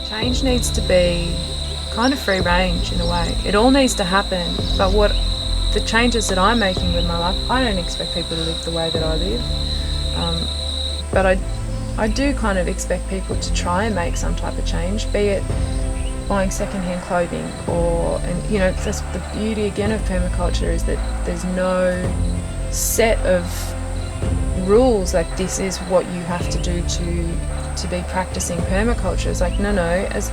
Change needs to be kind of free range in a way. It all needs to happen, but what the changes that I'm making with my life, I don't expect people to live the way that I live, but I do kind of expect people to try and make some type of change, be it buying secondhand clothing and you know, that's the beauty again of permaculture, is that there's no set of rules like this is what you have to do to be practicing permaculture. It's like no, as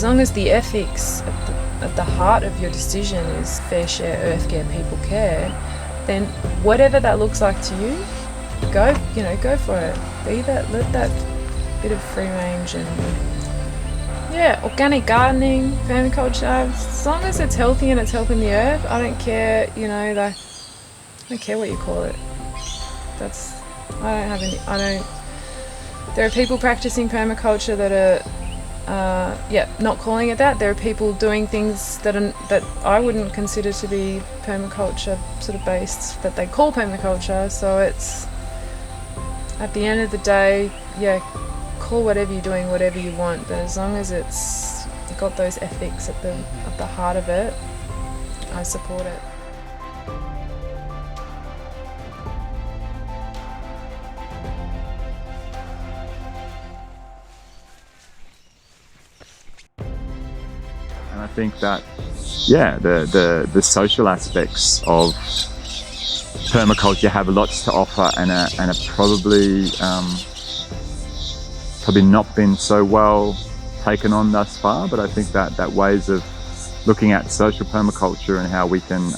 long as the ethics at the heart of your decision is fair share, earth care, people care, then whatever that looks like to you, go for it. Be that, let that bit of free range. And yeah, organic gardening, permaculture, as long as it's healthy and it's helping the earth, I don't care, I don't care what you call it. There are people practicing permaculture that are, not calling it that. There are people doing things that I wouldn't consider to be permaculture sort of based, that they call permaculture. So it's, at the end of the day, call whatever you're doing, whatever you want, but as long as it's got those ethics at the heart of it, I support it. And I think that, the social aspects of permaculture have lots to offer and are probably not been so well taken on thus far. But I think that ways of looking at social permaculture and how we can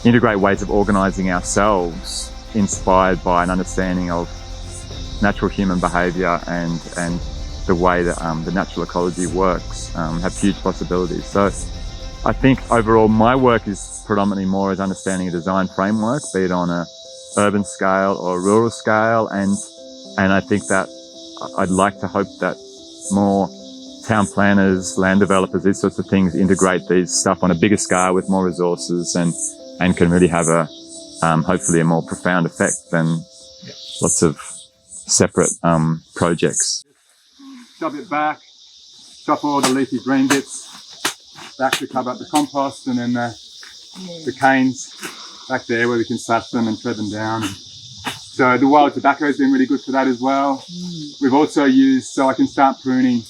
integrate ways of organising ourselves inspired by an understanding of natural human behaviour and the way that the natural ecology works have huge possibilities. So I think overall my work is predominantly more as understanding a design framework, be it on a urban scale or a rural scale, and I think that I'd like to hope that more town planners, land developers, these sorts of things integrate these stuff on a bigger scale with more resources and can really have a hopefully a more profound effect than lots of separate projects. Shove it back, chop all the leafy green bits back to cover up the compost, and then the canes back there where we can sash them and tread them down. So the wild tobacco has been really good for that as well. We've also used, so I can start pruning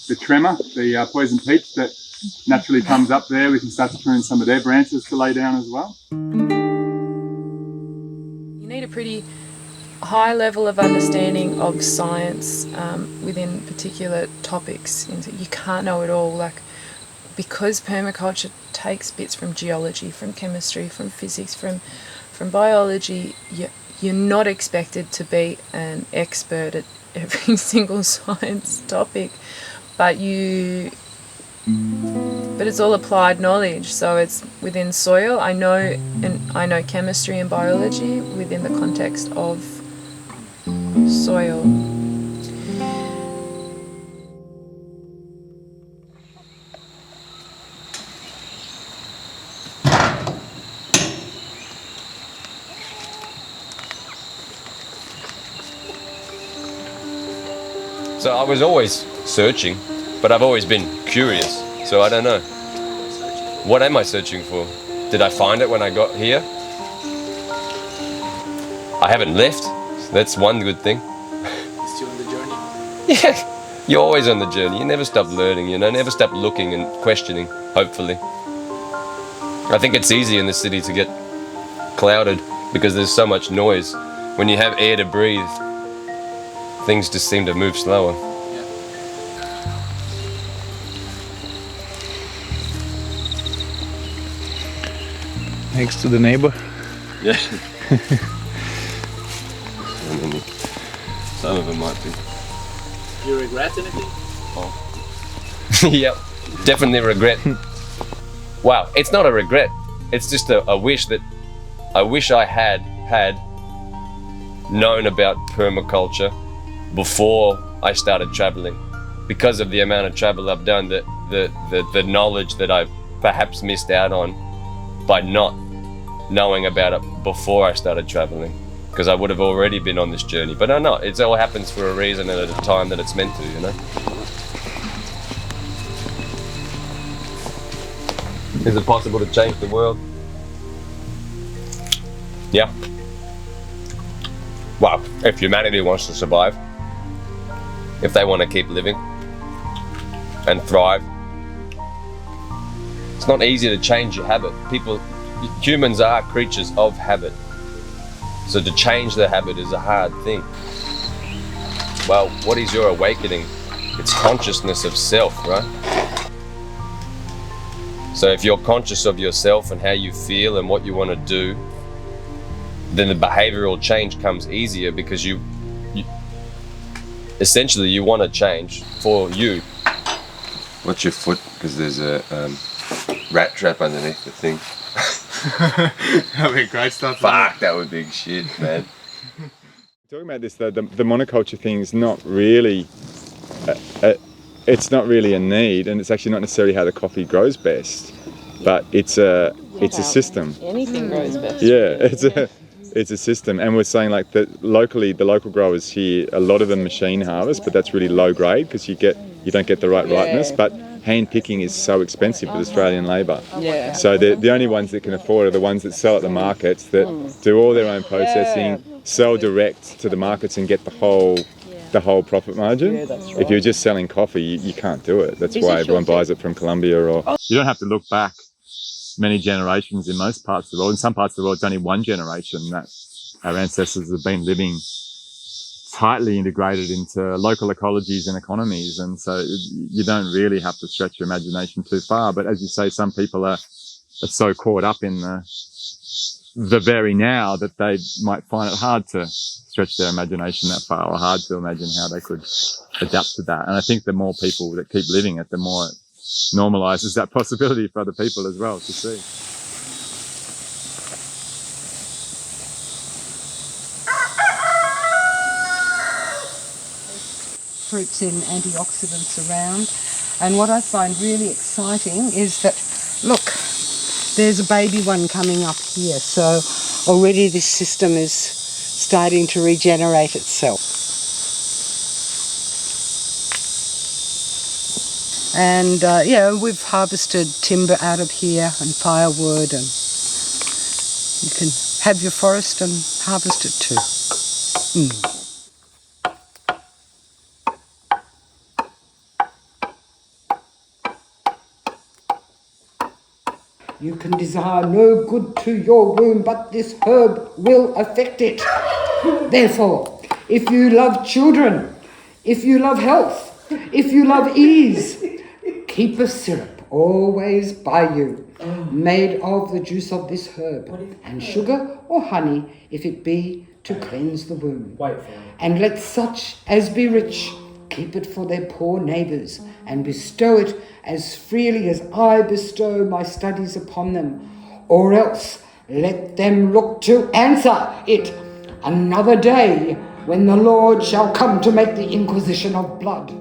the tremor, the poison peach that naturally comes up there. We can start to prune some of their branches to lay down as well. You need a pretty high level of understanding of science within particular topics. You can't know it all, because permaculture takes bits from geology, from chemistry, from physics, from biology. You're not expected to be an expert at every single science topic, but it's all applied knowledge. So it's within soil. I know chemistry and biology within the context of soil. So I was always searching, but I've always been curious. So I don't know. What am I searching for? Did I find it when I got here? I haven't left. That's one good thing. Still on the journey? Yeah, you're always on the journey. You never stop learning, never stop looking and questioning, hopefully. I think it's easy in the city to get clouded because there's so much noise. When you have air to breathe, things just seem to move slower. Next to the neighbor. Yeah. Some of them might be. Do you regret anything? Yep, definitely regret. Wow, it's not a regret. It's just a wish that I wish I had known about permaculture before I started traveling. Because of the amount of travel I've done, the knowledge that I've perhaps missed out on by not knowing about it before I started traveling. Because I would have already been on this journey. But no, it all happens for a reason and at a time that it's meant to, you know? Is it possible to change the world? Yeah. Well, if humanity wants to survive, if they want to keep living and thrive, it's not easy to change your habit. Humans are creatures of habit. So to change the habit is a hard thing. Well, what is your awakening? It's consciousness of self, right? So if you're conscious of yourself and how you feel and what you want to do, then the behavioral change comes easier because you essentially you want to change for you. Watch your foot because there's a rat trap underneath the thing. That'd be a great stuff. Fuck, that would be shit, man. Talking about this, the monoculture thing is not really, it's not really a need, and it's actually not necessarily how the coffee grows best, but it's a system. Anything grows best. Yeah, it's a system, and we're saying like that locally, the local growers here, a lot of them machine harvest, but that's really low grade because you don't get the right ripeness, but hand picking is so expensive with Australian labour. Yeah. So the only ones that can afford are the ones that sell at the markets, that do all their own processing, sell direct to the markets and get the whole profit margin. Yeah, that's right. If you're just selling coffee, you can't do it. That's why everyone buys it from Colombia or... You don't have to look back many generations in most parts of the world. In some parts of the world, it's only one generation that our ancestors have been living tightly integrated into local ecologies and economies, and so you don't really have to stretch your imagination too far. But as you say, some people are so caught up in the very now that they might find it hard to stretch their imagination that far, or hard to imagine how they could adapt to that. And I think the more people that keep living it, the more it normalises that possibility for other people as well to see. Fruits in antioxidants around, and what I find really exciting is that, look, there's a baby one coming up here, so already this system is starting to regenerate itself. And we've harvested timber out of here and firewood, and you can have your forest and harvest it too. You can desire no good to your womb, but this herb will affect it. Therefore, if you love children, if you love health, if you love ease, keep a syrup always by you, made of the juice of this herb, and sugar or honey, if it be to cleanse the womb. And let such as be rich keep it for their poor neighbours, and bestow it as freely as I bestow my studies upon them, or else let them look to answer it another day, when the Lord shall come to make the inquisition of blood.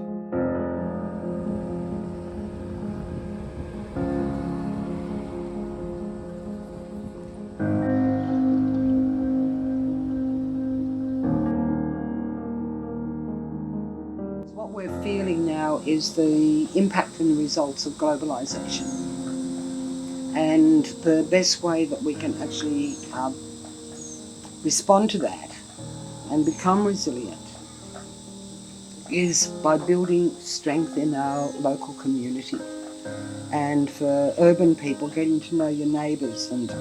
What we're feeling now is the impact and the results of globalisation. And the best way that we can actually respond to that and become resilient is by building strength in our local community. and for urban people getting to know your neighbours and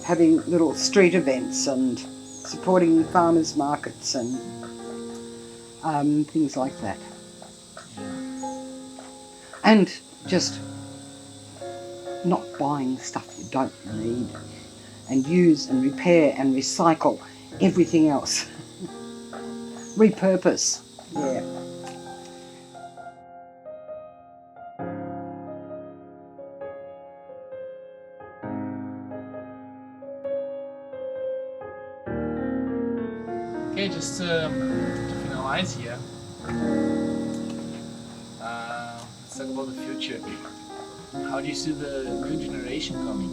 having little street events and supporting farmers markets and things like that. And just not buying stuff you don't need, and use and repair and recycle everything else. Repurpose, yeah. Okay, just to finalize here, let's talk about the future. How do you see the new generation coming?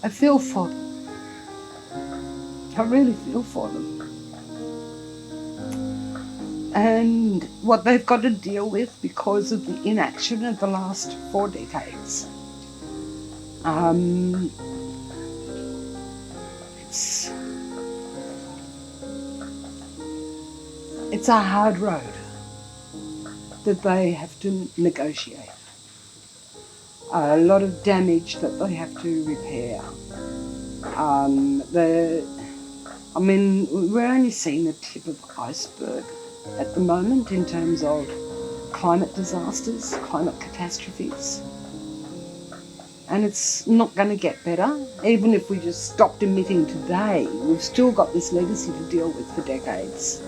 I feel for them. I really feel for them. And what they've got to deal with because of the inaction of the last 4 decades. It's a hard road that they have to negotiate. A lot of damage that they have to repair. We're only seeing the tip of the iceberg at the moment in terms of climate disasters, climate catastrophes. And it's not going to get better. Even if we just stopped emitting today, we've still got this legacy to deal with for decades.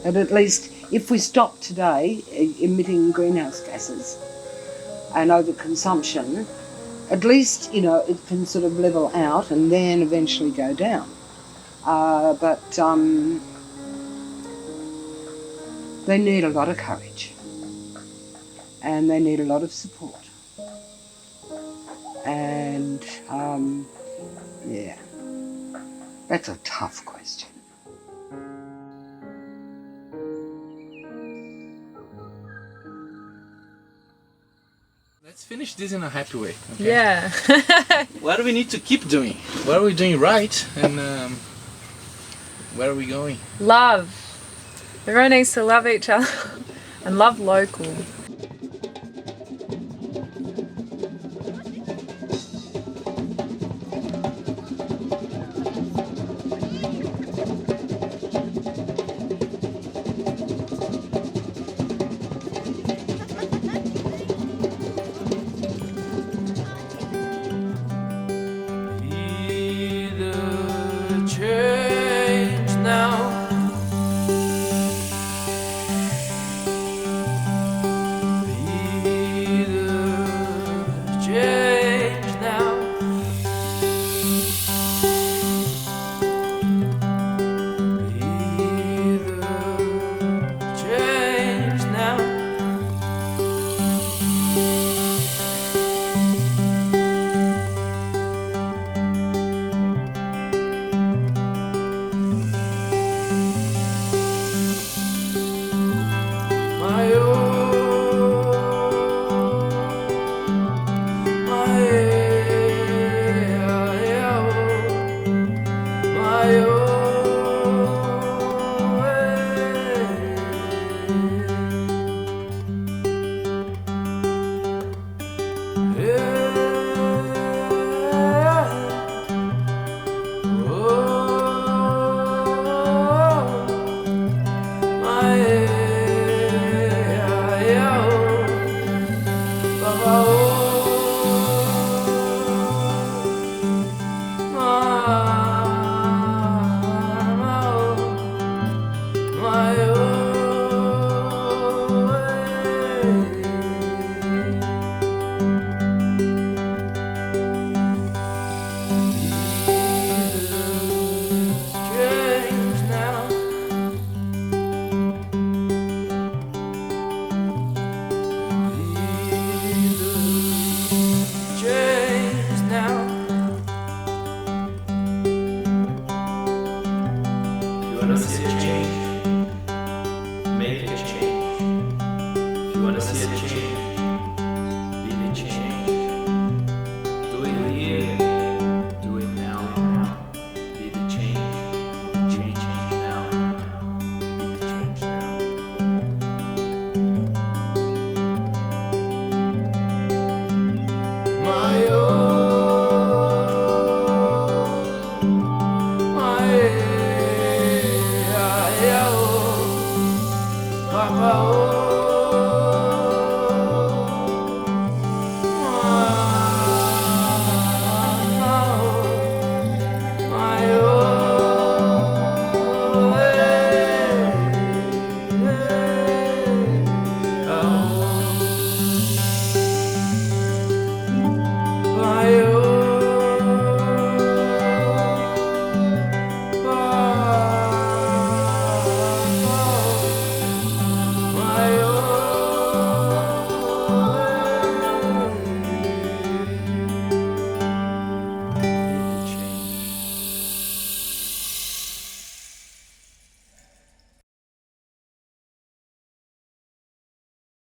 And at least if we stop today emitting greenhouse gases and overconsumption, at least, it can sort of level out and then eventually go down. But they need a lot of courage and they need a lot of support. And, that's a tough question. Let's finish this in a happy way. Okay? Yeah. What do we need to keep doing? What are we doing right? And where are we going? Love. Everyone needs to love each other and love local. My